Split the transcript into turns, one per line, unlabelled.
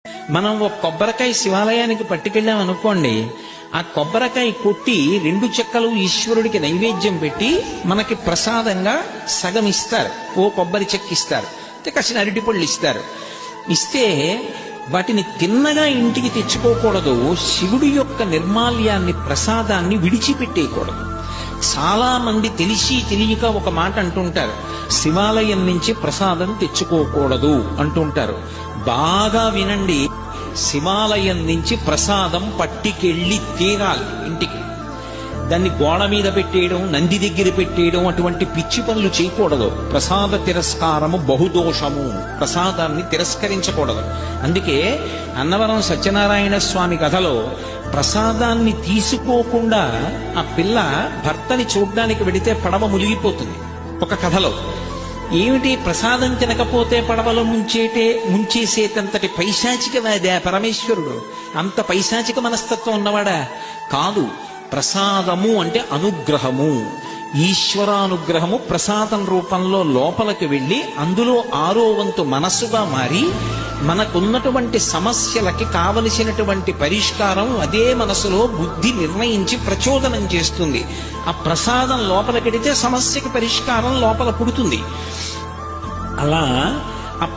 మనం ఒక కొబ్బరికాయ శివాలయానికి పట్టుకెళ్ళాం అనుకోండి, ఆ కొబ్బరికాయ కొట్టి 2 చెక్కలు ఈశ్వరుడికి నైవేద్యం పెట్టి మనకి ప్రసాదంగా సగం ఇస్తారు. ఓ కొబ్బరి చెక్క ఇస్తారు, కాసిన అరటిపళ్ళు ఇస్తారు. ఇస్తే వాటిని తిన్నగా ఇంటికి తెచ్చుకోకూడదు. శివుడి యొక్క నిర్మాల్యాన్ని, ప్రసాదాన్ని విడిచిపెట్టేయకూడదు. చాలా మంది తెలిసి తెలియక ఒక మాట అంటుంటారు, శివాలయం నుంచి ప్రసాదం తెచ్చుకోకూడదు అంటుంటారు. బాగా వినండి, శివాలయం నుంచి ప్రసాదం పట్టికెళ్ళి తీరాలి ఇంటికి. దాన్ని గోడ మీద పెట్టేయడం, నంది దగ్గర పెట్టేయడం, అటువంటి పిచ్చి పనులు చేయకూడదు. ప్రసాద తిరస్కారము బహుదోషము. ప్రసాదాన్ని తిరస్కరించకూడదు. అందుకే అన్నవరం సత్యనారాయణ స్వామి కథలో ప్రసాదాన్ని తీసుకోకుండా ఆ పిల్ల భర్తని చూడ్డానికి వెడితే పడవ మునిగిపోతుంది. ఒక కథలో ఏమిటి, ప్రసాదం తినకపోతే పడవలో ముంచేసేటంతటి పైశాచికవాదా పరమేశ్వరుడు? అంత పైశాచిక మనస్తత్వం ఉన్నవాడా? కాదు. ప్రసాదము అంటే అనుగ్రహము, ఈశ్వరానుగ్రహము ప్రసాదం రూపంలో లోపలికి వెళ్ళి అందులో 6వ వంతు మనస్సుగా మారి మనకున్నటువంటి సమస్యలకి కావలసినటువంటి పరిష్కారం అదే మనసులో బుద్ధి నిర్ణయించి ప్రచోదనం చేస్తుంది. ఆ ప్రసాదం లోపలికెడితే సమస్యకి పరిష్కారం లోపల పుడుతుంది. అలా ఆ